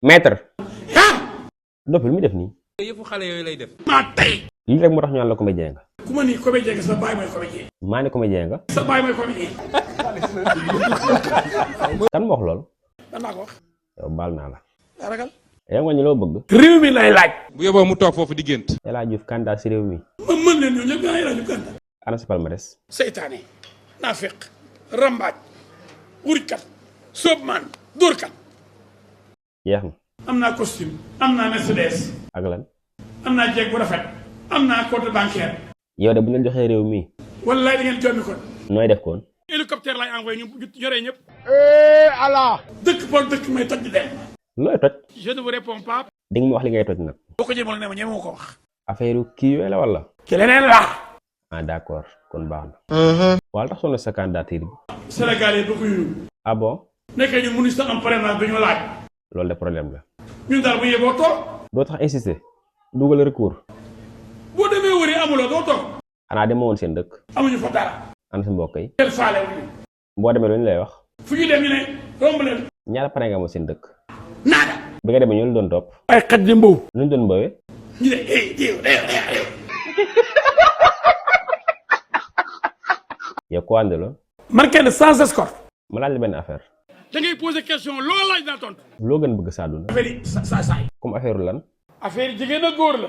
maître. noppil mi def nii. yëfu xale yooyu lay def. maa tey. lii rek moo tax ñu naan la comédien nga. ku ma nii comédien nga sa baay mooy comédien. maa ne comédien nga. sa baay mooy comédien. kan moo wax lool. dan naa ko wax. yow baal naa la. daa ragal. yaa ngi loo bëgg. réew mi lay laaj. bu yóbboo mu toog foofu di gént. El Hadji Diouf candidat si réew mi. ma mën leen ñoom ñëpp gaa yi laaj kan. ana sa palmarès. seytaane naafeq rambaaj wurkat soobmaan dóorkat. jeex na. am naa costume. am naa Mercedes. ak lan. am naa jeeg bu rafet. am naa compte bancaire. yow de bu ñu leen joxee réew mi. wallaay da ngeen jommi kon. nooy def koon. hélicoptère laay envoyé ñu yoree ñëpp. Allah. dëkk bool dëkk may toj di dem. looy toj. je ne vous réponds pas. di nga ma wax li ngay toj nag. boo ko jéemoon ne ma ñeme ko wax. affaire kii yooyu la wala. ci leneen la. ah d'accord kon baax na. wala tax sonn sa candidature bi. Sénégalais bëgg ñu. ah bon. nekkee ñu mënuñ sax am parrainage bi ñu laaj. loolu de problème la. ñun daal bu yeboo toog. doo tax insister. dugal recours. boo demee wëri amuloo doo toog. xanaa dema woon seen dëkk. amuñu fa dara. ana sa mbokk yi. kenn faale wuñu. boo demee lu ñu lay wax. fu ñu dem ñu ne romb leen. ñaata pare nga amoon seen dëkk. naada. bi nga demee ñoo doon topp. ay xaj di mbow. lu ñu doon mbowee. ñu ne diw. yow ko ànd la. man kenn sans escorte. ma laaj la benn affaire. da ngay poser question loo laaj naa tontu. loo gën bëgg saa dund. affaire yi saay. comme affaire lan. affaire yi jigéen ak góor la.